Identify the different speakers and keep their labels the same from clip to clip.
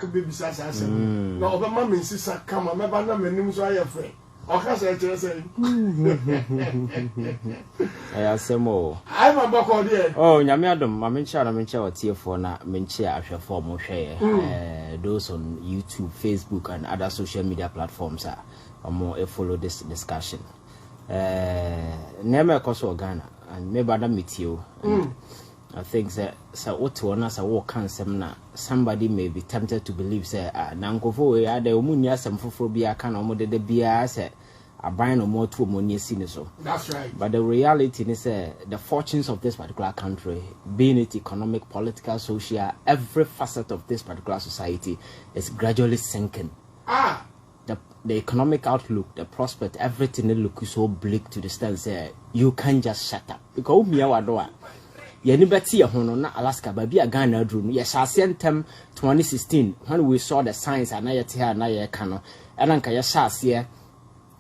Speaker 1: baby sasa na obama me sisa kama me ba na manim so aye frɛ oka say chere say
Speaker 2: ayasemo
Speaker 1: ai ma bako de
Speaker 2: oh nyame adom ma mencha na mencha otiefo na mencha ahwefo mo hwɛ those on YouTube, Facebook and other social media platforms are follow this discussion never koso Ghana and maybe that meet you. I think that so what one as a walk na somebody may be tempted to believe say nankofo we ada omunya semfofo bia kan omode de bia say aban no more to money seen so.
Speaker 1: That's right.
Speaker 2: But the reality is the fortunes of this particular country, being it economic, political, social, every facet of this particular society is gradually sinking. The economic outlook, the prospect, everything looks so bleak to the extent say you can't just shut up. Because me awadoa. Ye ni beti ye hono na Alaska ba bia Ghana drum ye hyase ntem 2016 when we saw the signs and na ye te ha na ye ka no ena nka ye hyase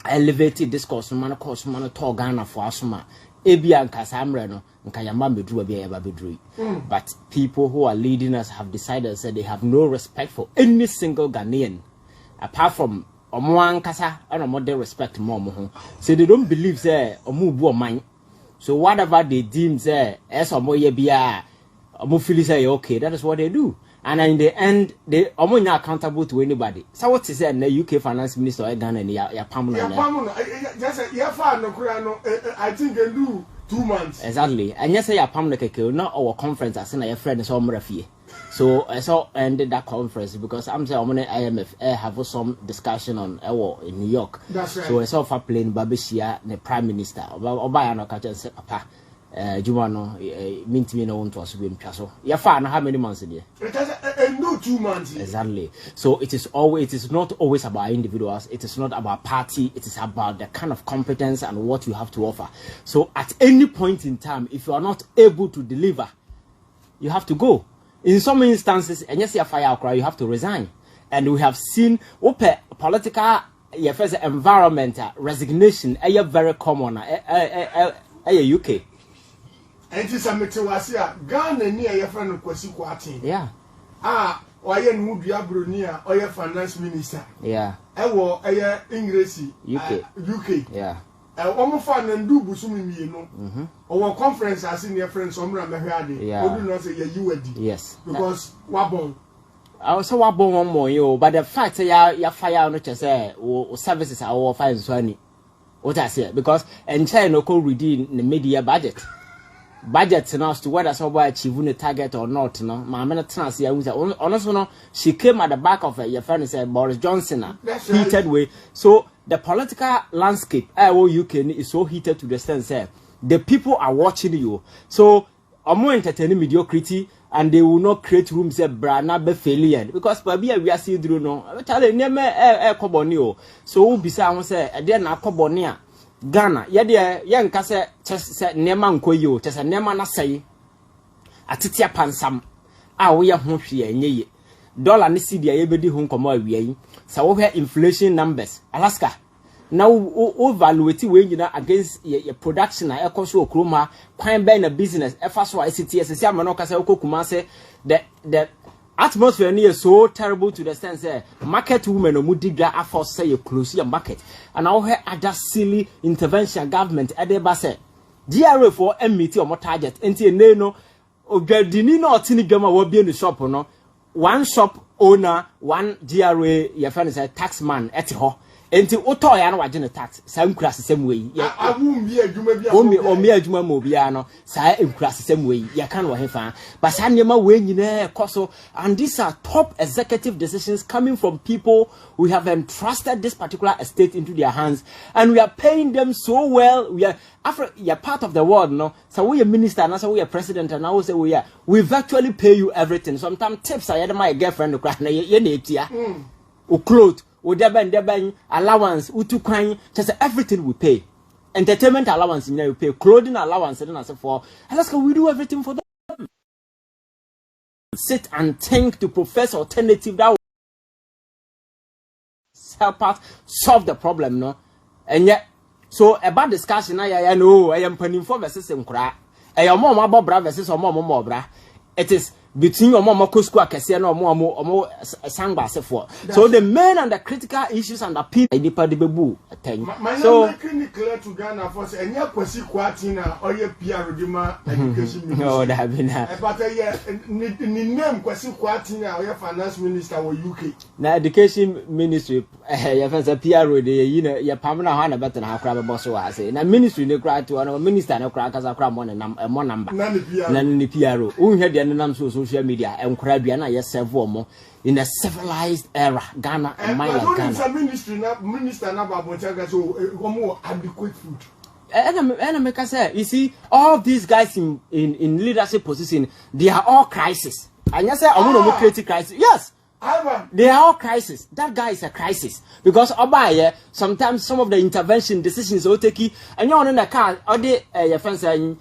Speaker 2: elevated discourse man course man to Ghana for asoma ebia nka samre no nka ya ma medru bia ye ba bedru. But people who are leading us have decided say they have no respect for any single Ghanaian apart from omo ankasa and omo dey respect more ho. So they don't believe say omo bu oman. So whatever they deem say as omo ye bia omo feel say okay, that is what they do. And in the end they omo not accountable to anybody. So what is say the UK finance minister or Ghana ya pamuna.
Speaker 1: Ya pamuna just ya fa no kura no I think they do 2 months.
Speaker 2: Exactly. And yes say ya pamuna keke na our conference as na your friend so omo rafie. So I saw ended that conference because I'm saying I'm IMF have some discussion on in New York.
Speaker 1: That's right.
Speaker 2: So I saw for plane Babishia the Prime Minister. Oba no catch say papa Juma no mint me no want to be so. Ya fa how many months there?
Speaker 1: It has no 2 months.
Speaker 2: Exactly. So it is not always about individuals, it is not about party, it is about the kind of competence and what you have to offer. So at any point in time if you are not able to deliver, you have to go. In some instances, and yes, fire cry, you have to resign. And we have seen political environment resignation very common UK.
Speaker 1: And this a Ghana near your friend Kwasi Kwarteng.
Speaker 2: Yeah.
Speaker 1: Oye Nubia Brunia, Oye Finance Minister.
Speaker 2: Yeah.
Speaker 1: English UK.
Speaker 2: Yeah.
Speaker 1: Almost fan and do Busumi, you know. Our conference as in your friends, Omra Mahadi.
Speaker 2: Yeah.
Speaker 1: Do not say you
Speaker 2: yes.
Speaker 1: Because Wabon.
Speaker 2: I also wabon one more, you, but the fact that you fire not just say services are all fine, so any. What I say, because and China could redeem the media budget. Budget now as to whether somebody achieving the target or not, no. My trans here was honestly no. She came at the back of your friend and said Boris Johnson, heated way. So the political landscape, UK is so heated to the extent that the people are watching you. So, more entertaining mediocrity, and they will not create rooms that brana be failure because maybe we are seeing through no. Tell you, never so beside say, then a cobonia Ghana, yan kase just neman koyo, just a neman na say a titia pansam. We are home ye. Dollar ni CD ebedi hon komo awie so we hear inflation numbers Alaska now evaluate we nyina against your production na ekoso okroma kwan ben na business efa so ICT sese amano kasa okokuma say the atmosphere is so terrible to the sense market women no mudiga afọ say you close your market and now hear other silly intervention government edeba say GRA for meet your target enti ene no odwadini na otini gama wo bie no shop no one shop owner, one GRA, your friend is a tax man at ho. Enti oto ya na waje ne tax sa nkura sesem we
Speaker 1: a won bi adwuma bia
Speaker 2: o mi adwuma mo bia no sa nkura sesem we ya kan wo hefa but sa nema we nyina ekoso and these are top executive decisions coming from people who have entrusted this particular estate into their hands and we are paying them so well. We are you're part of the world, no? So we are minister and so we are president and I will say we virtually pay you everything. Sometimes tips I had my girlfriend cry na ye netia o clothes o deben allowance utukwan just everything we pay. Entertainment allowance we pay, clothing allowance and as for Alaska we do everything for them. Sit and think to profess alternative that will help us solve the problem, no? And yet so about discussion I know I am panning for versus nkura. I am more bra versus more bra. It is between omo school akese na omo sangba sefo. So the main and the critical issues and the people nipa de bebu atany.
Speaker 1: So making it clear to Ghana for say enya kwasi kwati na oye PR dima education minister.
Speaker 2: No, that have been
Speaker 1: but ni name kwasi kwati na oye finance minister wo UK.
Speaker 2: Na education ministry ya fancy PR de yi na ya pamna ha na better na akra be boss wa say. Na ministry ne kra to na minister na kra kasa kra mo number. Na ni PR. Unhwe de nam so social media enkura bia na ye serve omo in a civilized era Ghana and my Ghana
Speaker 1: minister na babonchaga so omo adequate food
Speaker 2: and make say you see all these guys in leadership position they are all crisis and you say omo no create crisis yes they are all crisis. That guy is a crisis because oba sometimes some of the intervention decisions will take and you on the car or the your friends saying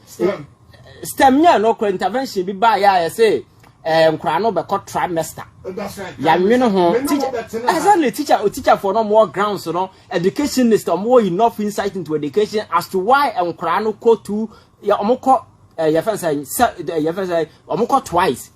Speaker 2: stem no intervention be by ya say no be called trimester.
Speaker 1: That's right.
Speaker 2: Ya nwene ho exactly teacher for no more grounds educationist or more enough insight into education as to why no go to ya omoko ya friends say omoko twice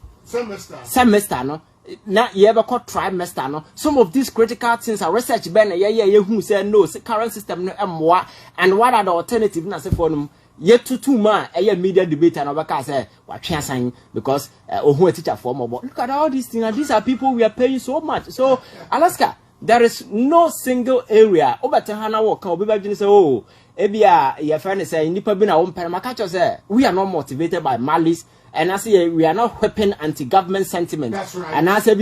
Speaker 2: semester no na ye be called trimester no some of these critical things are research ben ye who say no current system no emwa and what are the alternative na say for them yet to man a media debate and over say what chance because who a teacher for more. Look at all these things and these are people we are paying so much. So Alaska, there is no single area over Tahana walk or be say oh ebia your friend is saying nipa bi na won pere maka say we are not motivated by malice and I say we are not whipping anti-government sentiment.
Speaker 1: That's right.
Speaker 2: And I say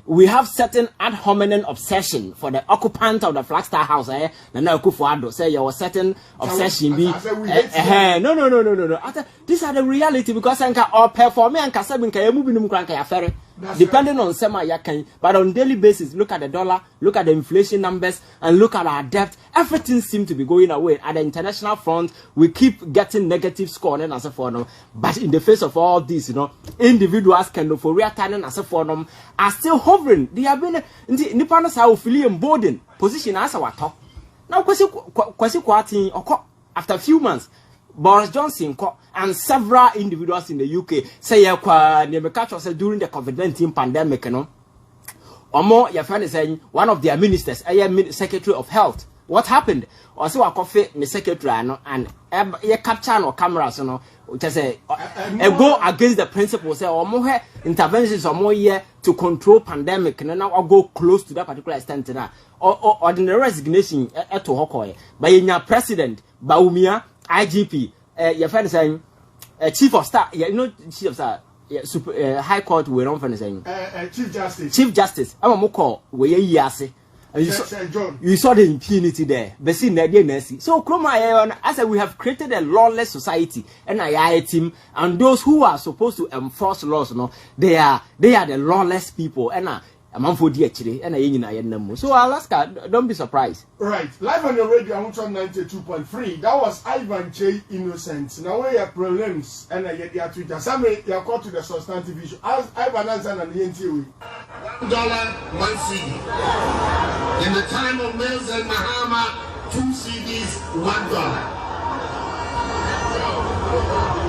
Speaker 2: we have certain ad hominem obsession for the occupant of the Flagstaff house. Nana Akufo-Addo say you was certain obsession. No. These are the reality because anka or perform anka sabi nka emu binum kranka ya ferry. Depending on sema yakan, but on daily basis, look at the dollar, look at the inflation numbers, and look at our debt. Everything seems to be going away. At the international front, we keep getting negative score and as a form. But in the face of all this, individuals can for real time as a form are still hovering. They have been independence how feeling emboldened position as our talk. Now, kwasi after a few months. Boris Johnson and several individuals in the UK say during the COVID-19 pandemic, Omo, your friend is saying one of their ministers, Secretary of Health. What happened? Also, a coffee, the secretary, and a capture no cameras, just say go against the principle, say, or more interventions or more year to control pandemic, and now I'll go close to that particular extent now. Or the resignation at Hokoy by your president, Baumia. IGP, your friend is saying, chief of staff, chief of staff, high court, we're on friend saying,
Speaker 1: Chief Justice.
Speaker 2: Chief Justice, I'm a moko, where you saw the impunity there, but see, Nadia so, Kroma, I said, we have created a lawless society, and I team, and those who are supposed to enforce laws, they are the lawless people, and I'm for actually, and I so Alaska, don't be surprised.
Speaker 1: Right, live on the radio, I'm on 92.3. That was Kyei Innocent. Now we have prelims, and I get the Twitter. Somebody you are called to the substantive issue. As Ivan answer and the NTV.
Speaker 3: $1, 1 CD. In the time of Mills and Mahama, 2 CDs, $1.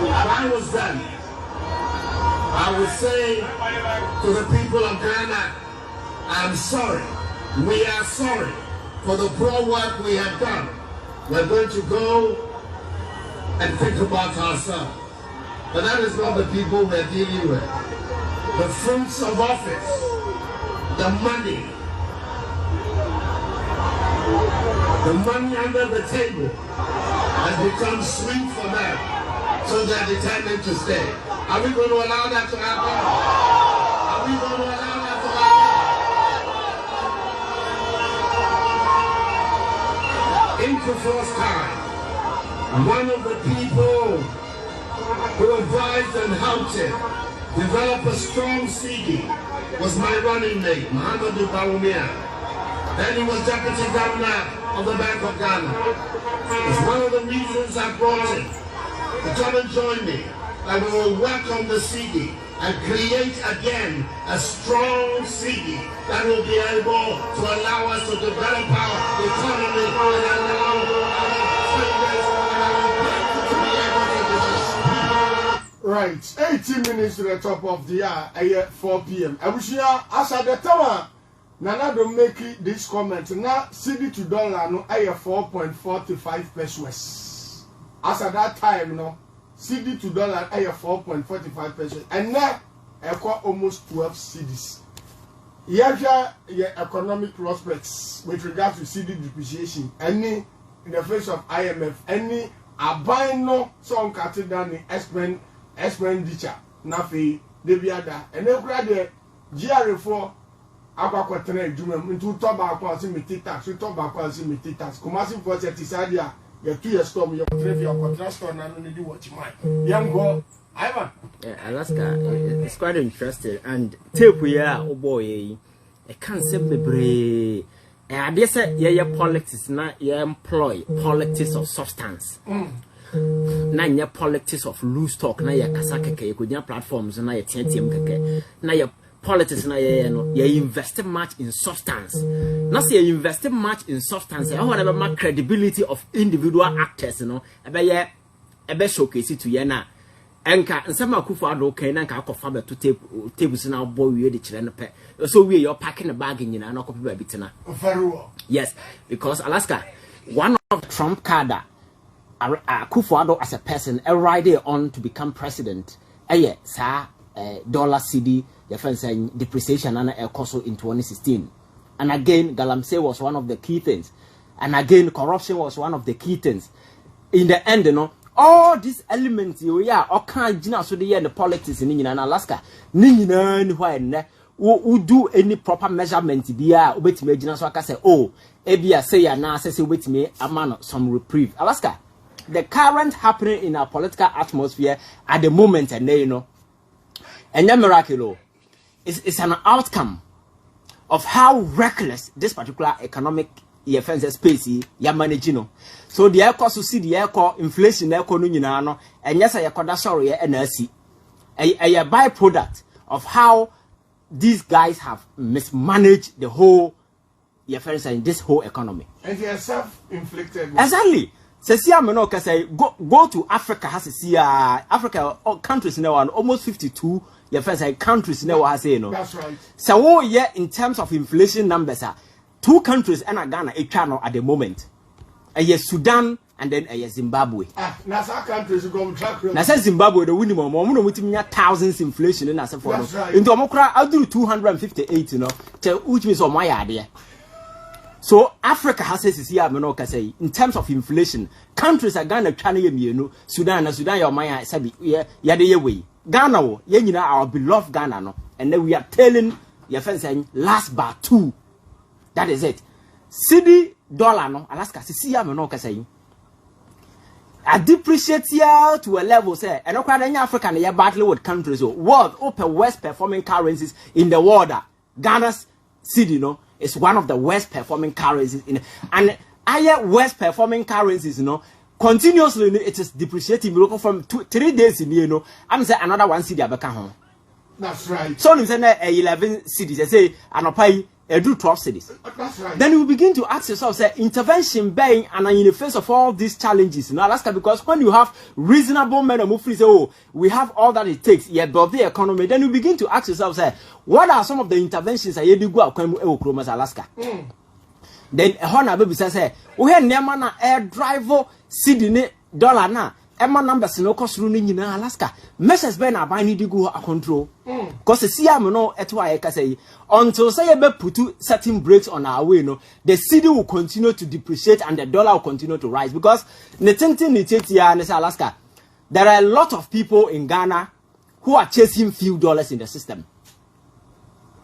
Speaker 3: If I was them, I would say to the people of Ghana, I'm sorry. We are sorry for the poor work we have done. We're going to go and think about ourselves. But that is not the people we're dealing with. The fruits of office, the money under the table has become sweet for them, so they're determined to stay. Are we going to allow that to happen? Are we going to allow that to happen? In Kufuor's time, one of the people who advised and helped him develop a strong CD was my running mate, Muhammadu Bawumia. Then he was deputy governor of the Bank of Ghana. It's one of the reasons I brought him to come and join me, that we will work on the CD and create again a strong CD that will be able to allow us to develop our economy and allow our traders and our people to be able to do this.
Speaker 1: Right, 18 minutes to the top of the hour, 4 p.m. Abushia, as at the time, Nana don't make this comment. Now, CD to dollar no, 4.45 pesos. As at that time, no, CD to dollar 4.45 pesos, and now I got almost 12 CDs. Here, your economic prospects with regards to CD depreciation, any in the face of IMF, any abino some category expenditure, nothing, they be other, and then grad the GR4 aquaquatrine, Jumum into tobacco, simity tax, tobacco, simity tax, commercial for Setisadia, your 2 years storm, your trivial contrast on and do what you might. Young boy, Ivan.
Speaker 2: Alaska, it's quite interesting, and tape we are, oh boy, I can't say me brave. I dare say, yeah, politics, not yeah, employ politics of substance. Na your politics of loose talk, na your kasaka, you platforms, na your TNTM, na your politics, na you invest much in substance. Not say you invest much in substance, I want to have my credibility of individual actors, you know, a showcase it to Yana. Enka nsema kufu ado kan na nka akofa be to tables na boy we the chire no pe so we you're packing the bag in na akofa be bitina very well. Yes, because Alaska, one of Trump card kufu ado as a person a ride on to become president sa dollar CD your friend saying depreciation and a cost in 2016, and again Galamsey was one of the key things, and again corruption was one of the key things. In the end, you know, all these elements you all can't so the politics in Alaska. Who do any proper measurement be wait me so I can say, oh, Abia say now say wait me a man some reprieve. Alaska, the current happening in our political atmosphere at the moment, and you know, and the miracle is an outcome of how reckless this particular economic space ya managing. So the air cost to see the air inflation air no and yes I could sorry and a byproduct of how these guys have mismanaged the whole in this whole economy. And they are self-inflicted. Exactly. Say go to Africa has see Africa countries now and almost 52 countries now has no. That's right. So in terms of inflation numbers 2 countries and Ghana channel at the moment. Sudan and then Zimbabwe. Now countries go track. Now Zimbabwe the minimum thousands inflation in as for. Into Omokra I'll do 258, you know. Which means on my idea. So Africa has say in terms of inflation, countries are Ghana channel Sudan your Maya sabi the way. Ghana our beloved Ghana no, and then we are telling your friends saying last bar 2. That is it. CD dollar no Alaska see no say I depreciate here to a level say and no Africa na battle with countries world open worst performing currencies in the world. Ghana's CD no is one of the worst performing currencies in and higher worst performing currencies, you know, continuously it is depreciating from 3 days in you know. I'm say another 1 CD abeka home. That's right. So you say 11 CDs, they say and pay do 12 cities. That's right. Then you begin to ask yourself, say, intervention being and in the face of all these challenges in Alaska, because when you have reasonable men who say, oh, we have all that it takes, yet above the economy, then you begin to ask yourself, say, what are some of the interventions that you do go across Alaska? Then a honor baby says, we have never air driver Sydney dollar na. Emma numbers no cost running in Alaska. Message Ben are buying to go a control. Because the CM no at why I can say until say a put certain breaks on our way, no, the city will continue to depreciate and the dollar will continue to rise. Because Alaska, there are a lot of people in Ghana who are chasing few dollars in the system.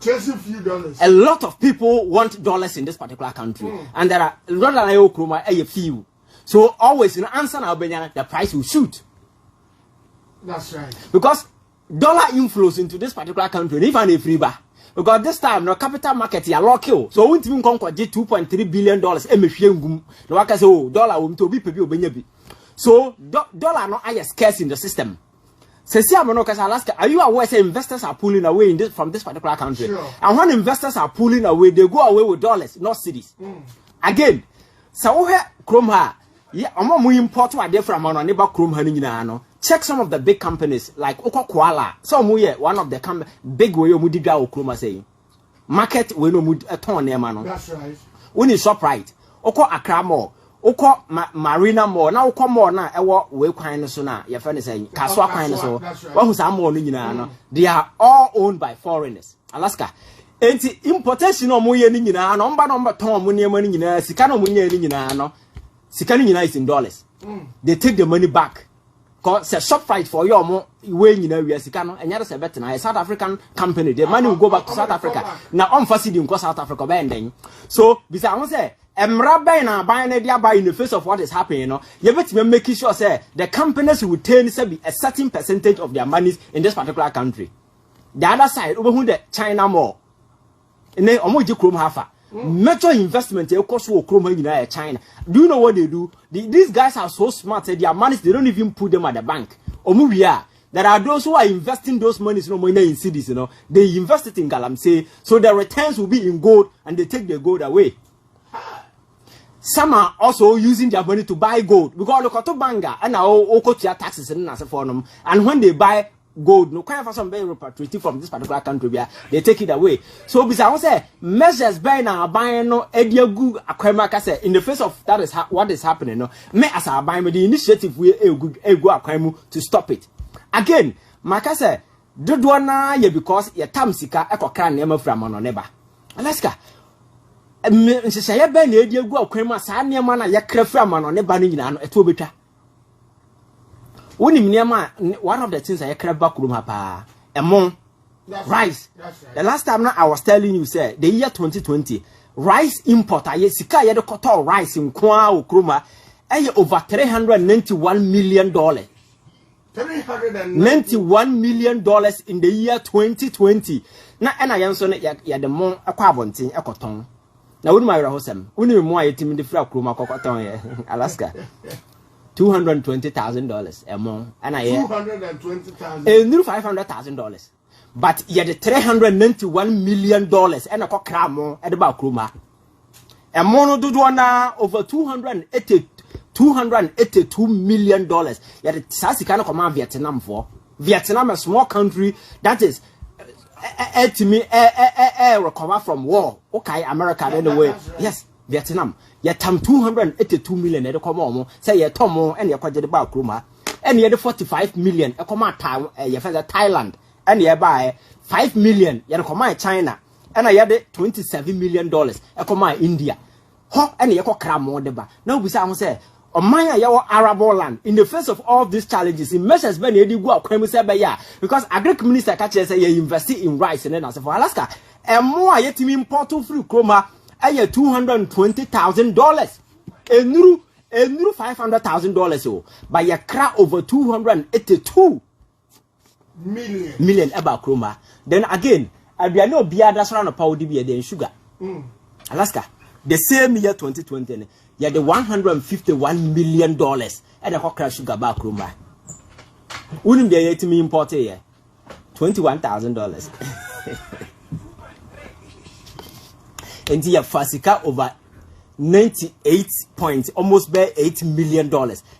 Speaker 1: Chasing few dollars.
Speaker 2: A lot of people want dollars in this particular country. And there are a lot of a few. So always in answer now, the price will shoot.
Speaker 1: That's right.
Speaker 2: Because dollar inflows into this particular country, even a free bar. Because this time, the capital market is low kill. So we even conquer $2.3 billion. The workers say, oh, dollar will be paid. So dollar not as scarce in the system. Alaska, are you aware that investors are pulling away from this particular country?
Speaker 1: Sure.
Speaker 2: And when investors are pulling away, they go away with dollars, not cities. Again, so we Chroma. Yeah, we import what they from our neighbor Chrome Hanino. Check some of the big companies like Koala. Some one of the big way of Mudiga or Chroma saying. Market we no mud a ton near man.
Speaker 1: That's right.
Speaker 2: When you shop right. Oko Accra Mall. Oko Marina Mall. Now Oko Mall na ewa we kwine so na your friend is saying Kaswa kwine so. One who's more no. They are all owned by foreigners. Alaska. Enti importation no mo ye ni nyina number ton mo ne mani nyina sika no mo nye ni nyina no. Sika ni nyina is in dollars. They take the money back. Cause a shop right for your mo way nyina wi sika no enya se betina a South African company. The money will go back to South Africa. Now on facility in South Africa by then. So bisa won say emra buy na buy na dia buy in the face of what is happening, you know. You better make sure say the companies will retain say a certain percentage of their monies in this particular country. The other side over who the China more. Ne omoji Chrome hafa. Metro investment cost Chrome in China. Do you know what they do? These guys are so smart. Their monies they don't even put them at the bank. Omuya. There are those who are investing those monies no money in cities, you know. They invest it in Galamsey, so the returns will be in gold and they take the gold away. Some are also using their money to buy gold because look at to banga and now taxes and when they buy gold, no kind of some very repatriated from this particular country, they take it away. So, because I say measures buying no ediagu akwema say in the face of that is what is happening. No, me as a buy the initiative we go akwemu to stop it. Again, maka say do na ye because ye tamsika ekokra nema from no neba. Alaska. Say ye be na ediagu akwema sa nema na ye kra from no neba no nyina no eto betwa. One of the things I crab back room hapa among rice. Right. The last time now I was telling you, say the year 2020, rice import I sika ye the koto rice in Kwa Ukruma over $391 million. $391 million in the year 2020. Na and I answer ya the mon aquabontin ekoton. Now wouldn't my rahosem. Uni mo ayetim the fra kruma kokoton Alaska. $220,000 a month, and I
Speaker 1: $220,000.
Speaker 2: A new $500,000, but yet the $391 million and a cockramo at about Kruma. A mono do one over $282 million. Yet the Sassy can command Vietnam for Vietnam, a small country that is to me recover from war. Okay, America anyway. Right. Yes. Vietnam, yet tam 282 million at the common, say ye Tomo and your quadruple about Kruma, and ye the 45 million a command town, ye feather Thailand, and ye buy 5 million, ye command China, and I had $27 million a command India. Ho, and ye cram more deba. No, besides, say, on my Arab land, in the face of all these challenges, in measures when you go up, because Agric Minister catches a invest in rice and then as for Alaska, and more yet to import through Kroma. $220,000. A new $500,000 by a crack over 282 million about Kroma. Then again, I be no beer that's around a powder beer than sugar. Alaska, the same year 2020, you had the $151 million and a hawker sugar about Kroma. Wouldn't be a to me import a $21,000. And the Fasika over 98 points, almost by $8 million.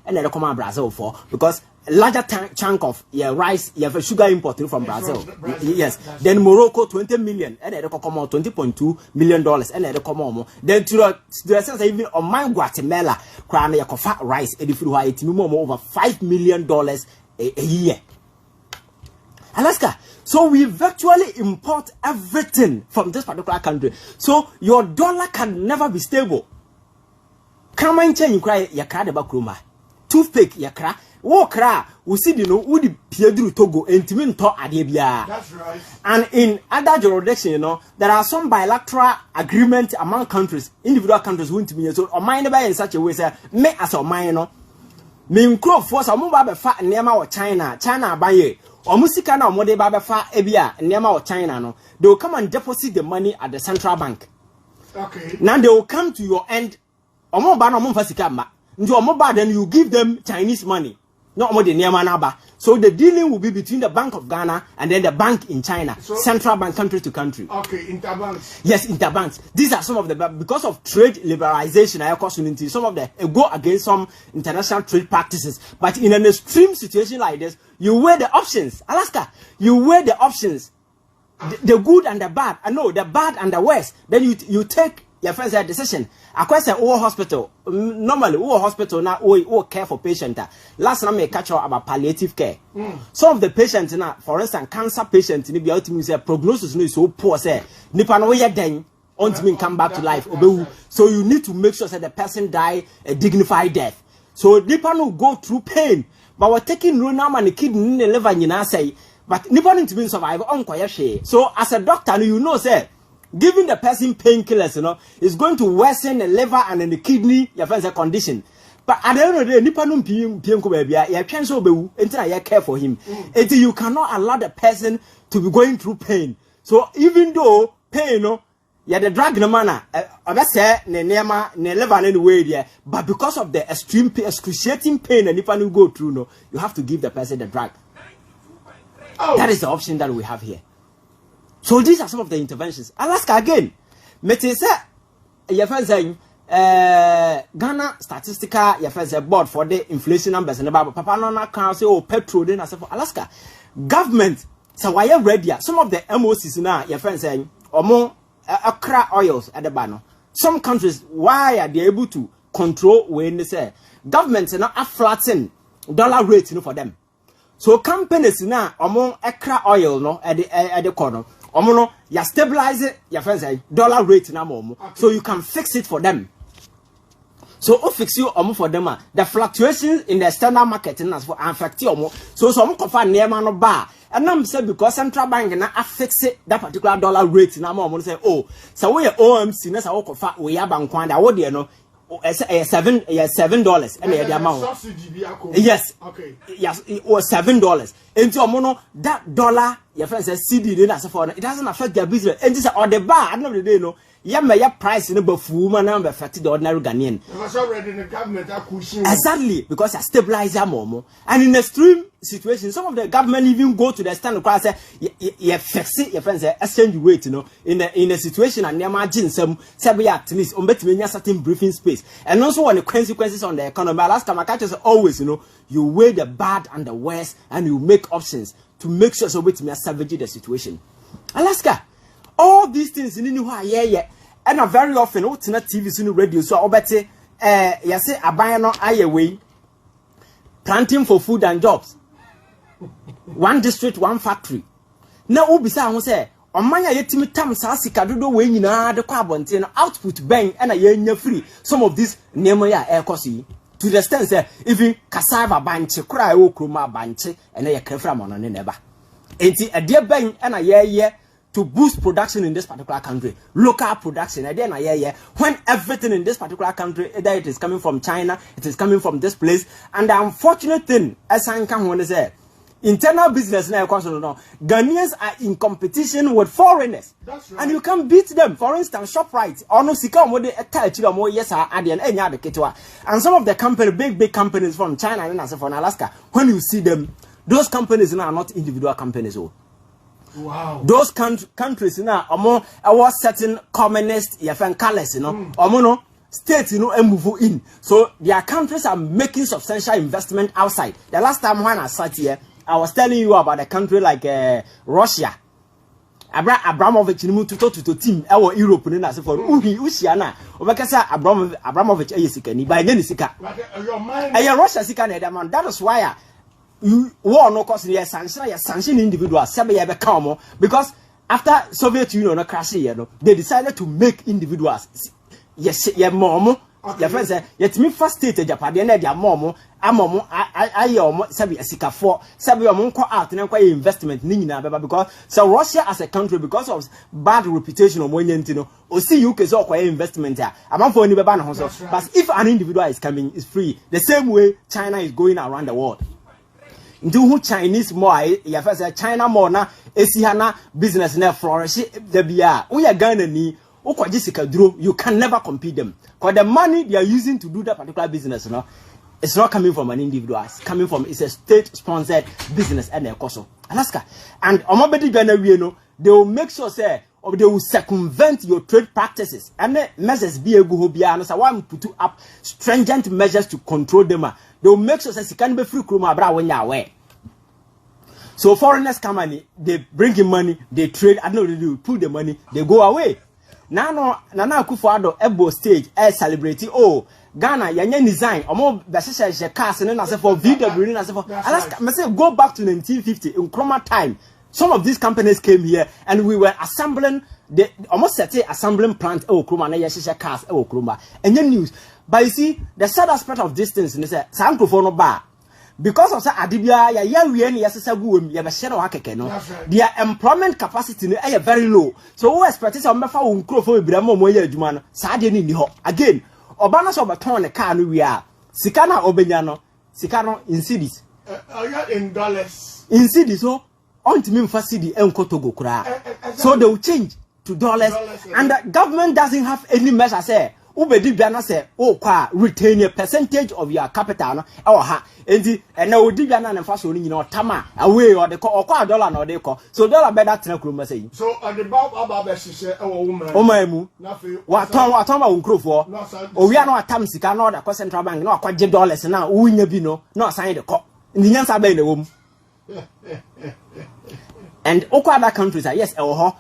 Speaker 2: And then come on Brazil for because a larger chunk of your rice, you have a sugar imported from Brazil. Yes. Then Morocco 20 million, and then come on $20.2 million, and then come on. Then to the sense even on my Guatemala, crown your fat rice, and if you are over $5 million a year. Alaska. So we virtually import everything from this particular country. So your dollar can never be stable. Come on, you cry, you cry about Kruma. Toothpick, you cry. Wo cry, we see the no, would Pedro Togo, and Timin to Adebia.
Speaker 1: That's right. And
Speaker 2: in other jurisdictions, you know, there are some bilateral agreements among countries, individual countries who to be so, or mind by in such a way, say, me as a minor. Me crop for some mobile fat near our China by ye. Or Musika now, Mode Baba Fa Ebia, Nema or China, no, they will come and deposit the money at the central bank.
Speaker 1: Okay.
Speaker 2: Now they will come to your end. Or more ban or more Fasikamba. Into a mobile, then you give them Chinese money. No more the Niamanaba. So the dealing will be between the Bank of Ghana and then the bank in China. So, central bank, country to country.
Speaker 1: Okay, interbanks.
Speaker 2: Yes, interbanks. These are some of the, because of trade liberalization, some of the go against some international trade practices. But in an extreme situation like this, you weigh the options. Alaska, you weigh the options. The good and the bad. I know the bad and the worst. Then you take your friends a decision. I question all hospital. Normally, all hospital now all care for patient. Last time I catch up about palliative care. Some of the patients now, for instance, cancer patients, ni be ultimately say prognosis no is so poor. Say nipa no ye den ultimately come back to life. So you need to make sure that the person die a dignified death. So nipa no go through pain, but we're taking no now and the kidney in the liver you say. But nipa need to be survive on quiet. So as a doctor, you know say. Giving the person painkillers, is going to worsen the liver and then the kidney, your friend's condition. But at the end of the day, nipa no PM baby, you can't so be until you care for him. Until you cannot allow the person to be going through pain. So even though pain, you the drug no manner, say ne liver anyway there, but because of the extreme excruciating pain and nipa no go through, you have to give the person the drug. That is the option that we have here. So these are some of the interventions. Alaska again. Mete say your friend saying Ghana statistical your friend say board for the inflation numbers and about papa no can say petrol then as for Alaska. Government so why you ready? Some of the MOCs now your friend saying omo okra oils at the bano. Some countries why are they able to control when they say government now a flatten dollar rate for them. So companies now omo okra oil no at the corner. Omono, you stabilize it, your friends say dollar rate na momo. So you can fix it for them. So fix you for them. The fluctuations in the external market and for affect you. So some confirm near man no bar. And I'm saying because central bank na affix it that particular dollar rate na momo say so we OMC na sa confirm we ya bank kwanda what dey no $7 and the amount. Yes. Okay. Yes, it was $7. And so mono that dollar, your friend says CD, it doesn't affect their business. And this or the bar, at the end of the day, your price in a fool man number affected the ordinary Ghanaian.
Speaker 1: Already the government are pushing.
Speaker 2: Exactly, because I stabilize your momo. And in extreme situations, some of the government even go to the standard class say you fix it, your friends say exchange rate, in a situation and imagine some at least on better certain briefing space. And also on the consequences on the economy. Last time I catch us always, you weigh the bad and the worst and you make options to make sure so we to salvage the situation. Alaska. All these things in new yeah. And very often, what's not TV, so radio, so I bet you say a buy no way planting for food and jobs. One district, one factory. Now, Ubisa say, on my yetimi tam sasika do way in the carbon output bang and a year free. Some of these Nemoya air cosi. To the extent say, if you cassava banche, cry o kruma banche, and a crefram on a never. Ain't it a dear bang and a year to boost production in this particular country, local production. And then when everything in this particular country, either it is coming from China, it is coming from this place. And the unfortunate thing, as I can want to say, internal business now, Ghanaians are in competition with foreigners. That's right. And you can beat them. For instance, ShopRite, or no Sika, yes, and some of the company, big companies from China and also from Alaska, when you see them, those companies now are not individual companies.
Speaker 1: Wow.
Speaker 2: Those countries now are certain communist colors, states, move in. So their countries are making substantial investment outside. The last time when I sat here, I was telling you about a country like Russia. Abramovich to team our Europe and as for Uhiana. Obakasa Abramovich Ayisikani by Genisika.
Speaker 1: Your mind
Speaker 2: Russia Sika man. That is why war no cause the sanction individuals because after Soviet Union crashing, they decided to make individuals your friends say yet me first state Japan and their mom I sabi asika for sabi omonko out na kwa investment ni nyina because so Russia as a country because of bad reputation omonye o see UK so kwa investment here amanfo ni beba na ho so but if an individual is coming is free the same way China is going around the world. Do who Chinese more ya first China more na esihana business na flourish the bia we are Ghana ni ukwaji sika duro you can never compete them because the money they are using to do that particular business It's not coming from an individual. It's coming from, it's a state-sponsored business and a cost. Alaska. And omobedi gana we know, they will make sure say, or they will circumvent your trade practices. And the measures be a good hobby. And so I want to put up stringent measures to control them. They will make sure that you can be free kruma bra when you're away. So foreigners come and they bring in money, they trade, I know they do, put the money, they go away. Nana Akufo-Addo ebo stage celebrating Ghana yanya design omo besese cars and na say for VW na say for Alaska me say go back to 1950 in Nkrumah time. Some of these companies came here and we were assembling the almost set assembling plant Nkrumah na yesese cars Nkrumah. And news. But you see the sad aspect of this thing is say Sankrofo no ba because of say adibia ya we ni yesese guwem ya be share wa keke no their employment capacity no very low. So we expect say ombefa wo nkrofo ebira mo ye adwuma no sa de ni ho again Obana so beton the car no we are. Sikana obenya no. Sikano in cities.
Speaker 1: In dollars.
Speaker 2: In cities so on to me for city enko Togo kura. So they will change to dollars and the government doesn't have any measure say ubedi biana say kwa retain a percentage of your capital no ha enti na odi biana na fa so ni nyina otama away or the kwa dollar no dey call so dollar better than kroma say
Speaker 1: so on the bob aba be hihye woman
Speaker 2: mu na fe waton ma wonkrofo owi na atam sika na order central bank na akwaje dollars na wunya bi no na sign the call nyansa ba na wom and other countries are yes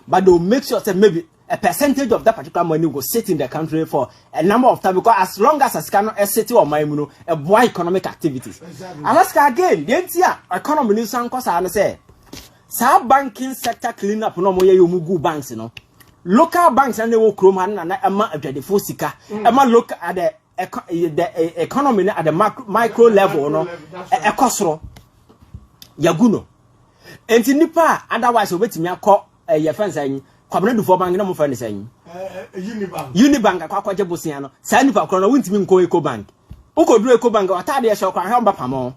Speaker 2: but they'll make sure that maybe a percentage of that particular money will sit in the country for a number of time because as long as cannot a city or my a boy economic activities. Exactly. Alaska again, the entire economy news and cause I say banking sector clean up no more you banks, you know. Local banks and they will chrome and amount of the fosika. Look at the economy at the micro level, no a costro Yaguno. And nipa otherwise wait me call your friends saying kwabena du for bank na mo fa ne saying Unibank akwa jebosia no sa nipa kro no wintimi nko Eco Bank ukoduru Eco Bank watade ye shokwa ha mba pamo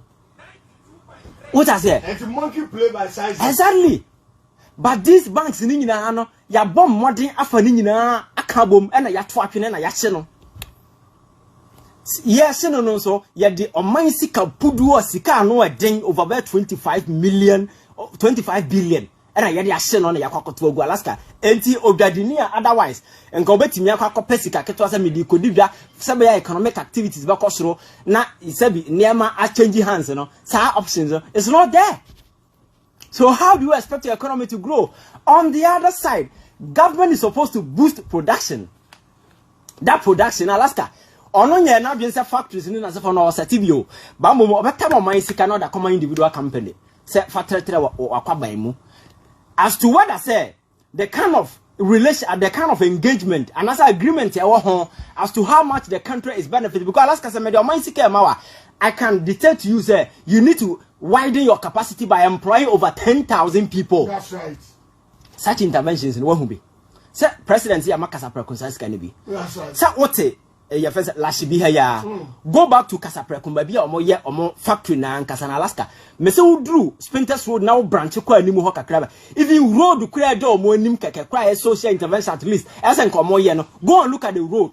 Speaker 2: what I say
Speaker 1: and monkey play by size
Speaker 2: exactly but these banks ni nyina no ya bom modern afa ni nyina akabom na ya to atwene na ya hye no yes no so ya de oman sika pudu sika no eden over about 25 billion and I had a shin on a yakoto go Alaska. Enti Ogadinia otherwise. And go betting Yako Pesica, Ketwas and Medicodibia, some economic activities back also. Now, it's a bit near my changing hands, you know. So options it's not there. So how do you expect your economy to grow? On the other side, government is supposed to boost production. That production, Alaska. Ononya na bien factories ni na se for no setibio. Ba mo obeta mo man sika na da common individual company. Se factory wa kwaban mu. As to what I say, the kind of relation, the kind of engagement, and as agreement as to how much the country is benefiting. Because Alaska said, I can dictate to you, say, you need to widen your capacity by employing over 10,000 people.
Speaker 1: That's right.
Speaker 2: Such interventions in Wahumbi. Sir, President Yamakasa Preconsas can be.
Speaker 1: That's right.
Speaker 2: Sir, what your first Lashibi here. Go back to Casaprecum, or more yet or more factory now in Casan, Alaska. Meso drew Spinters Road now branch kwa ni muhoka kraba. If you road to clear door more nimka cry social intervention at least as and come no. Go and look at the road.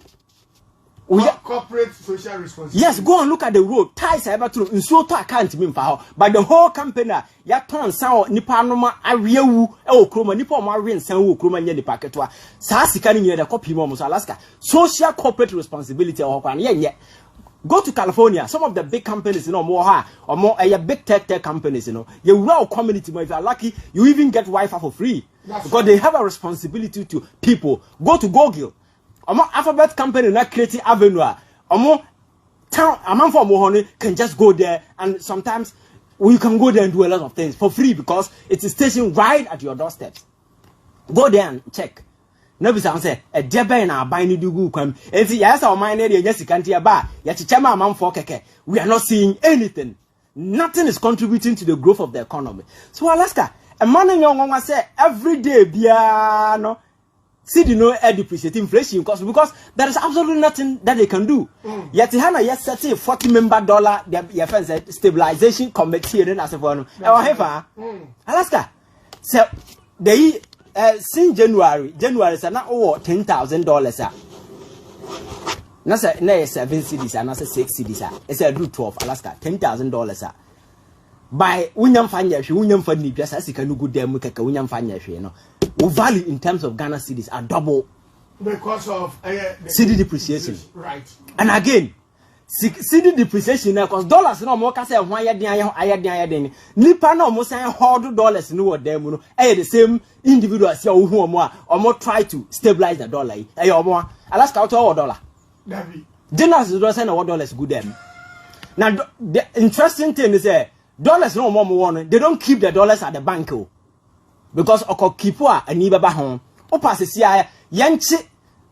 Speaker 1: Corporate social responsibility.
Speaker 2: Yes, go and look at the road. Ties ever to so to account me for but the whole company ya ton sound nipa no ma awewu e okroma nipa mo awe nsan wo okroma nya nipa ketwa saa sika ni nye de copy mo so Alaska social corporate responsibility o kwa na go to California. Some of the big companies, more high or more big tech companies, you will community. If you are lucky, you even get Wi-Fi for free. That's because they have a responsibility to people. Go to Google. Alphabet company not creating avenue. Town among for more can just go there, and sometimes we can go there and do a lot of things for free because it's a station right at your doorstep. Go there and check. No be say a debe na buy ni dugu kwam enti yes our mind area yes kanti aba ya chichama amamfo keke we are not seeing anything. Nothing is contributing to the growth of the economy. So Alaska a man nyonwa say every day bia no see the no depreciate inflation because there is absolutely nothing that they can do. Yet hana yes set $40 the stabilization committee and as for Alaska so they since January is not over $10,000. na say na 7 cedis and na say 6 cedis it's a do 12 Alaska $10,000 by unyam fanya hwe unyam fa ni bia sa sika no go dem kaka unyam fanya hwe no wo value in terms of Ghana cedis are double
Speaker 1: because of
Speaker 2: cedi depreciation,
Speaker 1: right?
Speaker 2: And again cedi depreciation because dollars no mo ka say ho ayeden nipa na mo say hold dollars no wo dem no the same individuals ya wo hu omo try to stabilize the dollar omo Alaska what dollar
Speaker 1: David
Speaker 2: dinners do say na what dollars good dem. Now the interesting thing is dollars no more one they don't keep the dollars at the bank because oko keep ani baba ho o pass sia yanchi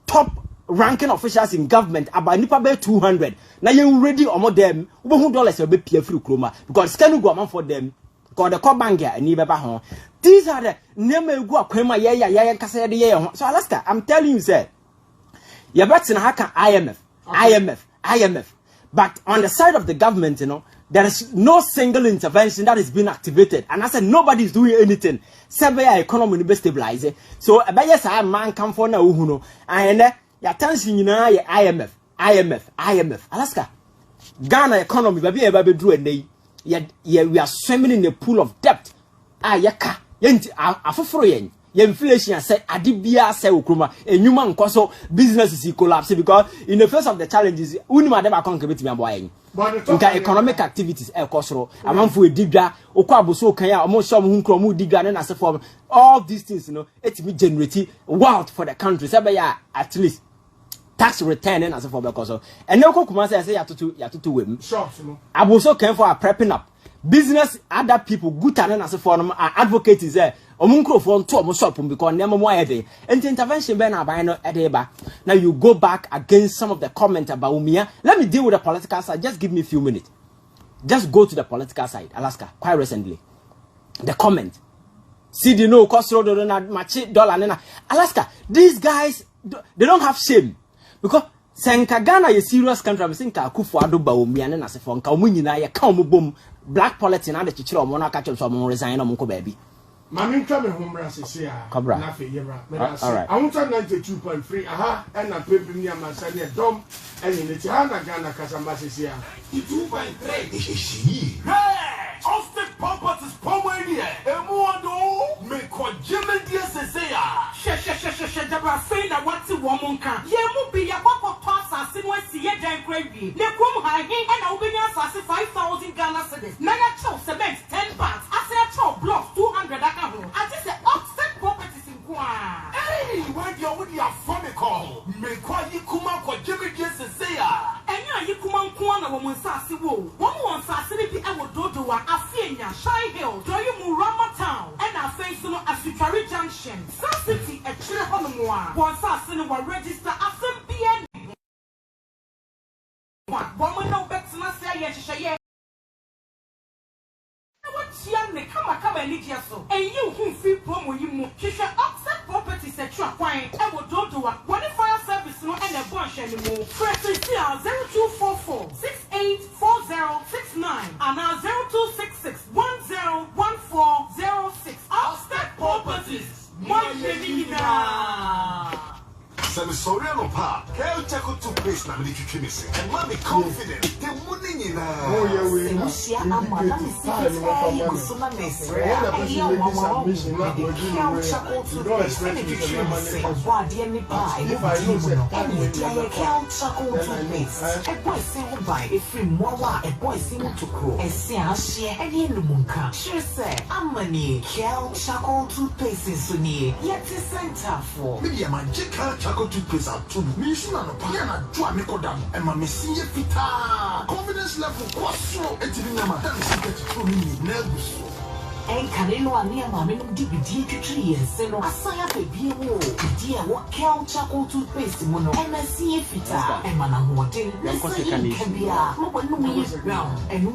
Speaker 2: top ranking officials in government about nipa be 200 na you ready omo dem wo hu dollars be pia free kroma because scan go am for them because the core bank ani baba ho these are the name egu akwema ye kasa ye ho. So Alaska, I'm telling you say you better na haka IMF but on the side of the government there is no single intervention that is being activated. And I said nobody is doing anything. Several economy will be stabilized. So yes, I man come for now uhuno. And your attention IMF. Alaska. Ghana economy baby do a day. We are swimming in a pool of debt. Yaka. Yenti afoforo inflation said adibia say ukruma enyuma nkoso business is collapse because in the face of the challenges unima dem account kebeti me boy nka economic activities ekosoro amanfo edigwa okwa aboso kan ya omo shom hu nkro mu digwa na se form all these things etimi generate wealth for the country say be ya at least tax return na se form because ene kokuma say yatoto wem
Speaker 1: shops no
Speaker 2: aboso kan for prepping up business other people good and as for advocate is there omuncrofon to omo shop because name mo ayede intervention be na ban no edeba. Now you go back against some of the comment about Umia. Let me deal with the political side. Just give me a few minutes. Just go to the political side. Alaska quite recently the comment see the no cost road na match dollar na Alaska. These guys they don't have shame because Senka Ghana is serious country. I'm saying Kakufu Ado ba Umia na se for nka omu nyina ye ka omu bom black politics na de chichiro omo na ka chom so omo resign omo ko baby.
Speaker 1: Mami ntwa me homra sese a na fe yebra me da se I want 92.3 aha and na pepe ni amasa ne dom eni ne ti ha na Ghana kasamba sese a 2.3 hey Austin properties Pomerania emu ado me ko jeme die sese a she dabra fe na wati wo monka ye mu bi ya papa toss ase no asi ye dan krabi ne kom ha hin na obenya asase 5,000 Ghana cedis na ya chow cement 10 bags ase ya chow blocks 200 aka ho ati se offset properties in kwa hey why do you your phone call me kwa yi kuma ko jeme die sese a enya yi kuma nko na wo nsase wo wo nsase bi e wo dodo wa afienya Shy Hill doyi mu Rama Town and afen so no Asutari Junction South City e kire ho no mo a wo nsase no wa register afem bia wo mo no betina se ye hyehyeye what ne kama ni dia so and you who free promo yi mu hwehwe offset properties e twa kwan e wo dodo wa one fire service no and e bon hwe ni mu press 0244 684069 and 0266101406 offset properties one baby Sensorial pa, Kyei Chako to place na mili chuchimisi. And mommy confident, the money in oh yeah we toothpaste out to me. And my missing fita confidence level was so and Canelo and near Mammy DVD tree and send a sign of a beer wall. Dear, what Kyei Chako toothpaste mono and I see a fita and Manamotin. Can be a no brown and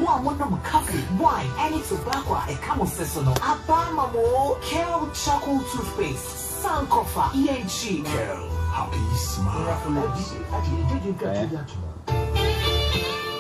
Speaker 1: one of coffee, wine, and tobacco, a camel seasonal. A balm more Kyei Chako toothpaste. Sankofa, ENG. Happy smile.